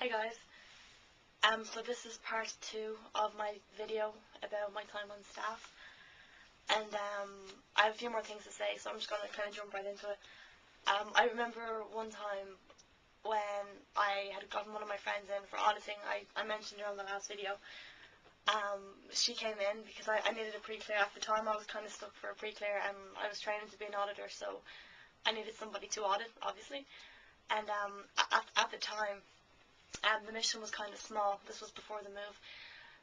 Hi guys, so this is part 2 of my video about my time on staff, and I have a few more things to say, so I'm just going to kind of jump right into it. I remember one time when I had gotten one of my friends in for auditing. I mentioned her on the last video. She came in because I needed a pre-clear. At the time I was kind of stuck for a pre-clear, and I was training to be an auditor, so I needed somebody to audit, obviously. And at the time, the mission was kind of small. This was before the move.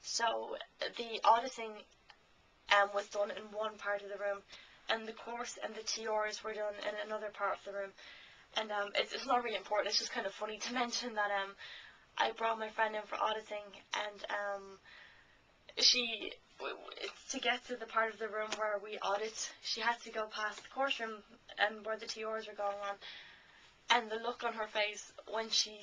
So the auditing was done in one part of the room, and the course and the TRs were done in another part of the room. And it's not really important. It's just kind of funny to mention that I brought my friend in for auditing, and to get to the part of the room where we audit, she had to go past the course room and where the TRs were going on. And the look on her face when she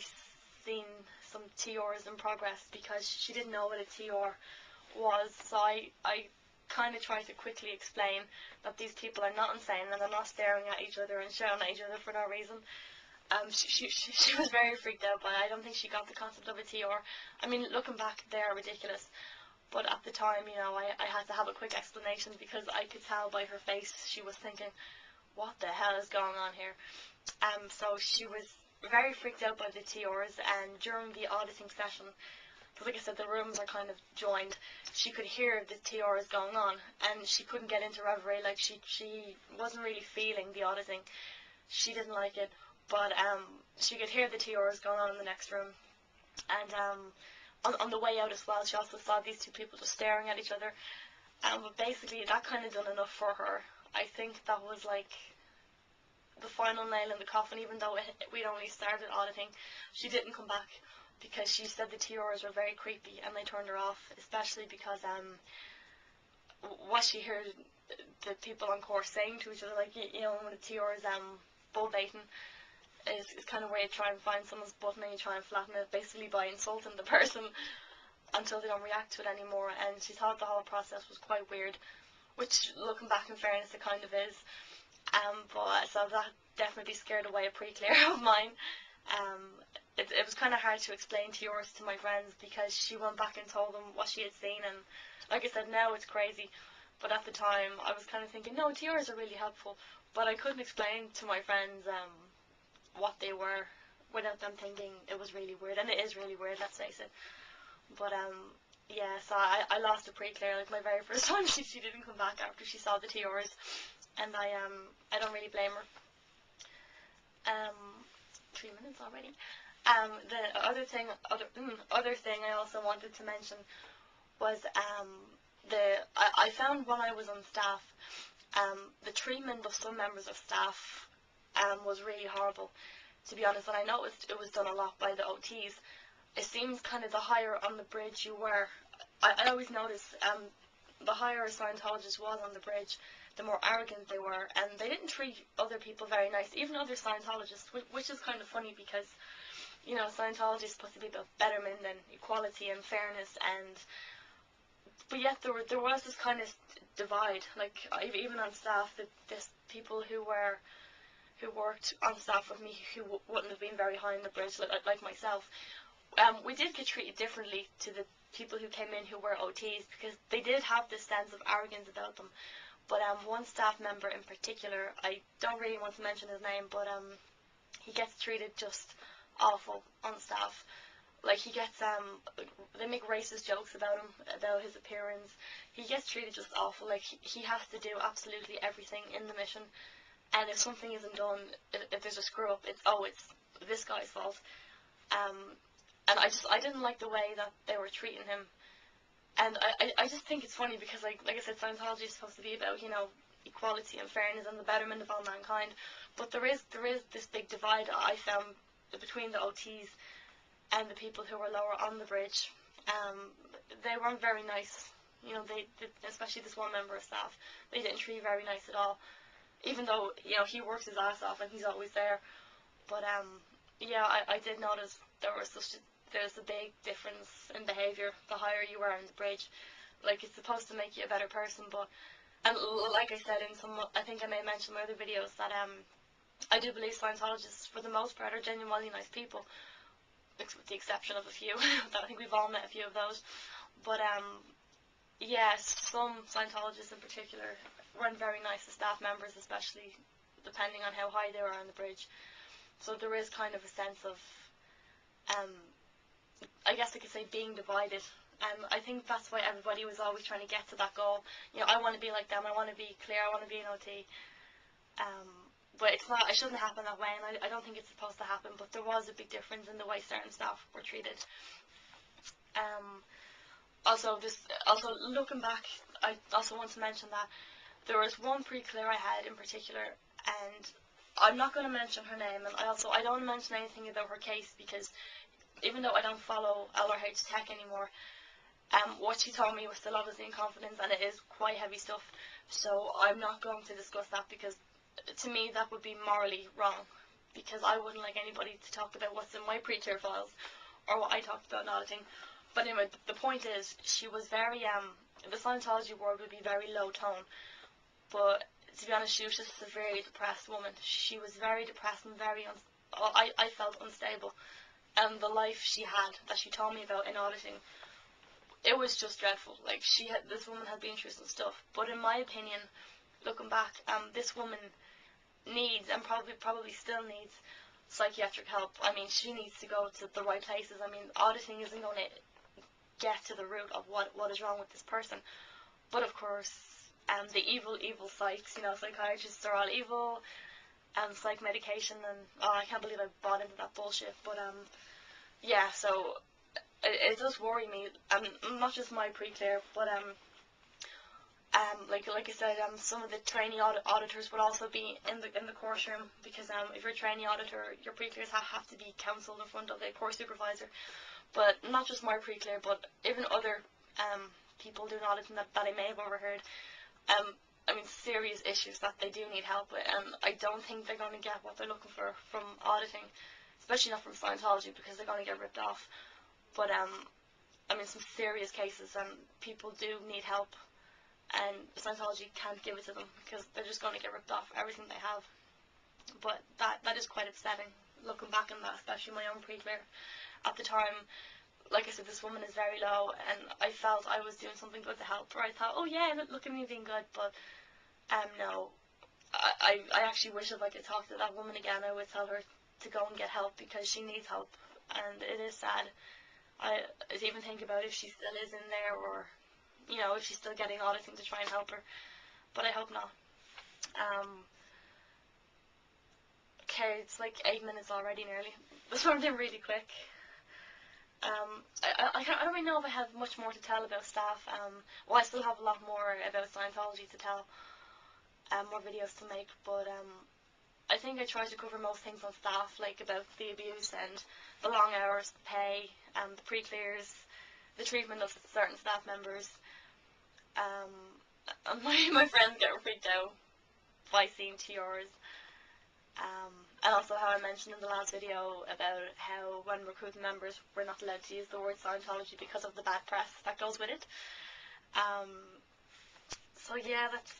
seen some TRs in progress, because she didn't know what a TR was. So I kind of tried to quickly explain that these people are not insane and they're not staring at each other and shouting at each other for no reason. She was very freaked out by it. I don't think she got the concept of a TR. I mean, looking back, they are ridiculous. But at the time, you know, I had to have a quick explanation because I could tell by her face she was thinking, what the hell is going on here? So she was very freaked out by the TRs, and during the auditing session, because like I said, the rooms are kind of joined, she could hear the TRs going on, and she couldn't get into reverie. Like, she wasn't really feeling the auditing. She didn't like it, but she could hear the TRs going on in the next room. And on the way out as well, she also saw these two people just staring at each other. But basically, that kind of done enough for her. I think that was like the final nail in the coffin. Even though we'd only started auditing, she didn't come back because she said the TRs were very creepy and they turned her off, especially because what she heard the people on course saying to each other, like, you know, when the TRs bull baiting is kind of where you try and find someone's button and you try and flatten it, basically by insulting the person until they don't react to it anymore. And she thought the whole process was quite weird, which, looking back, in fairness, it kind of is. But so that definitely scared away a pre-clear of mine. It was kind of hard to explain TRs to my friends because she went back and told them what she had seen, and like I said, now it's crazy, but at the time I was kind of thinking, no, TRs are really helpful, but I couldn't explain to my friends what they were without them thinking it was really weird, and it is really weird, let's face it. But yeah, so I lost a pre-clear, like my very first time. She didn't come back after she saw the TRs, and I don't really blame her. 3 minutes already. The other thing I also wanted to mention was I found when I was on staff, the treatment of some members of staff was really horrible, to be honest. And I noticed it was done a lot by the OTs. It seems kind of the higher on the bridge you were, I always noticed the higher a Scientologist was on the bridge, the more arrogant they were, and they didn't treat other people very nice, even other Scientologists, which is kind of funny because, you know, Scientology is supposed to be about betterment and equality and fairness, but yet there was this kind of divide, like even on staff, that there's people who worked on staff with me who wouldn't have been very high on the bridge, like myself. We did get treated differently to the people who came in who were OTs, because they did have this sense of arrogance about them. But one staff member in particular, I don't really want to mention his name, but he gets treated just awful on staff. Like, he gets they make racist jokes about him, about his appearance. He gets treated just awful. Like, he has to do absolutely everything in the mission, and if something isn't done, if there's a screw up, it's this guy's fault. And I didn't like the way that they were treating him. And I just think it's funny because, like I said, Scientology is supposed to be about, you know, equality and fairness and the betterment of all mankind. But there is this big divide I found between the OTs and the people who were lower on the bridge. They weren't very nice. You know, they especially this one member of staff, they didn't treat very nice at all. Even though, you know, he works his ass off and he's always there. But yeah, I did notice there's a big difference in behaviour the higher you are on the bridge. Like, it's supposed to make you a better person, but, and like I said in I think I may mention in my other videos that I do believe Scientologists for the most part are genuinely nice people, with the exception of a few. That I think we've all met a few of those. But yes, some Scientologists in particular weren't very nice to staff members, especially depending on how high they were on the bridge. So there is kind of a sense of, I guess I could say, being divided. I think that's why everybody was always trying to get to that goal. You know, I want to be like them, I want to be clear, I want to be an OT. But it's not, it shouldn't happen that way, and I don't think it's supposed to happen, but there was a big difference in the way certain staff were treated. Also looking back, I also want to mention that there was one pre-clear I had in particular, and I'm not going to mention her name, and I don't want to mention anything about her case, because even though I don't follow LRH Tech anymore, what she told me was still obviously in confidence, and it is quite heavy stuff, so I'm not going to discuss that, because to me that would be morally wrong, because I wouldn't like anybody to talk about what's in my pre-clear files, or what I talked about in auditing. But anyway, the point is, she was very, the Scientology world would be very low tone, but to be honest, she was just a very depressed woman. She was very depressed and very, I felt unstable. And the life she had, that she told me about in auditing, it was just dreadful. Like, this woman had been through some stuff. But in my opinion, looking back, this woman needs, and probably still needs, psychiatric help. I mean, she needs to go to the right places. I mean, auditing isn't going to get to the root of what is wrong with this person. But of course, the evil psychs, you know, psychiatrists are all evil, psych medication, and I can't believe I bought into that bullshit. But yeah, so it does worry me, not just my pre-clear, but like I said, some of the trainee auditors would also be in the courtroom, because if you're a trainee auditor, your pre-clears have to be counselled in front of a course supervisor. But not just my pre-clear, but even other people doing auditing that I may have overheard. I mean, serious issues that they do need help with, and I don't think they're going to get what they're looking for from auditing, especially not from Scientology, because they're going to get ripped off. But I mean, some serious cases, and people do need help, and Scientology can't give it to them, because they're just going to get ripped off everything they have. But that is quite upsetting, looking back on that, especially my own pre-clear. At the time, like I said, this woman is very low, and I felt I was doing something good to help her. I thought, oh yeah, look at me being good, but no. I actually wish if I could talk to that woman again, I would tell her to go and get help, because she needs help, and it is sad. I even think about if she still is in there, or, you know, if she's still getting auditing to try and help her, but I hope not. Okay, it's like 8 minutes already nearly. This one did really quick. I don't really know if I have much more to tell about staff. Well, I still have a lot more about Scientology to tell, more videos to make, but I think I tried to cover most things on staff, like about the abuse and the long hours, the pay, the pre-clears, the treatment of certain staff members. And my friends get freaked out by seeing TRs. And also how I mentioned in the last video about how when recruiting members, we're not allowed to use the word Scientology because of the bad press that goes with it. So yeah, that's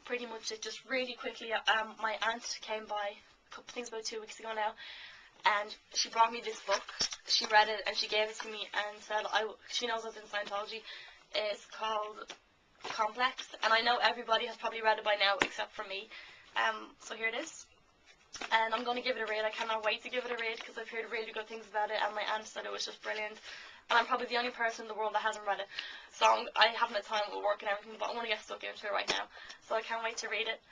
pretty much it. Just really quickly, my aunt came by, I think about 2 weeks ago now, and she brought me this book. She read it and she gave it to me and said she knows I was in Scientology. It's called Complex, and I know everybody has probably read it by now except for me. So here it is. And I'm going to give it a read. I cannot wait to give it a read, because I've heard really good things about it, and my aunt said it was just brilliant. And I'm probably the only person in the world that hasn't read it. So I haven't had time with work and everything, but I want to get stuck into it right now. So I can't wait to read it.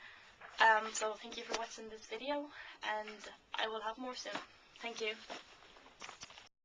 So thank you for watching this video, and I will have more soon. Thank you.